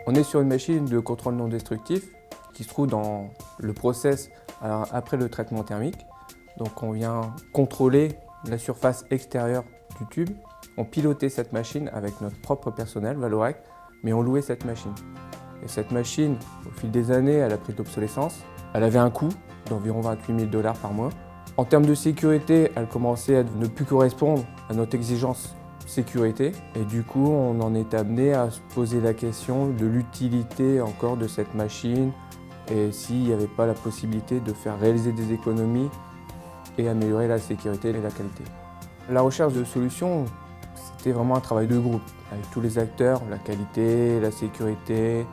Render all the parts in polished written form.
On est sur une machine de contrôle non destructif qui se trouve dans le process après le traitement thermique. Donc on vient contrôler la surface extérieure du tube. On pilotait cette machine avec notre propre personnel, Vallourec, mais on louait cette machine. Et cette machine, au fil des années, elle a pris d'obsolescence. Elle avait un coût d'environ 28 000 $ par mois. En termes de sécurité, elle commençait à ne plus correspondre à notre exigence sécurité. Et du coup, on en est amené à se poser la question de l'utilité encore de cette machine et s'il n'y avait pas la possibilité de faire réaliser des économies et améliorer la sécurité et la qualité. La recherche de solutions, c'était vraiment un travail de groupe avec tous les acteurs, la qualité, la sécurité,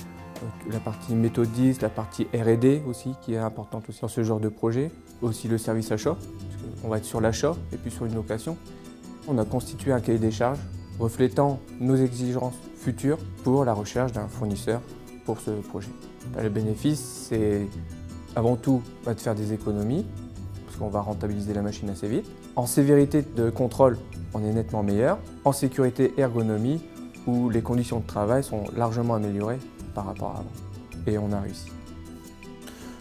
la partie méthodiste, la partie R&D aussi qui est importante aussi dans ce genre de projet, aussi le service achat, parce qu'on va être sur l'achat et puis sur une location. On a constitué un cahier des charges reflétant nos exigences futures pour la recherche d'un fournisseur pour ce projet. Le bénéfice, c'est avant tout de faire des économies, parce qu'on va rentabiliser la machine assez vite. En sévérité de contrôle, on est nettement meilleur. En sécurité ergonomie, où les conditions de travail sont largement améliorées par rapport à avant. Et on a réussi.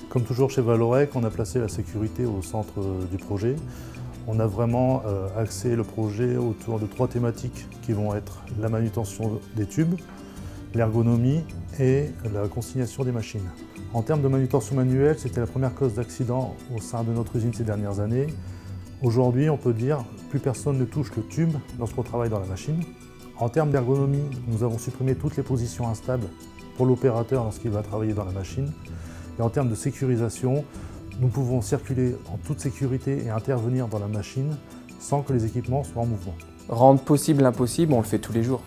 Comme toujours chez Vallourec, on a placé la sécurité au centre du projet. On a vraiment axé le projet autour de 3 thématiques qui vont être la manutention des tubes, l'ergonomie et la consignation des machines. En termes de manutention manuelle, c'était la première cause d'accident au sein de notre usine ces dernières années. Aujourd'hui, on peut dire que plus personne ne touche le tube lorsqu'on travaille dans la machine. En termes d'ergonomie, nous avons supprimé toutes les positions instables pour l'opérateur lorsqu'il va travailler dans la machine. Et en termes de sécurisation, nous pouvons circuler en toute sécurité et intervenir dans la machine sans que les équipements soient en mouvement. Rendre possible l'impossible, on le fait tous les jours.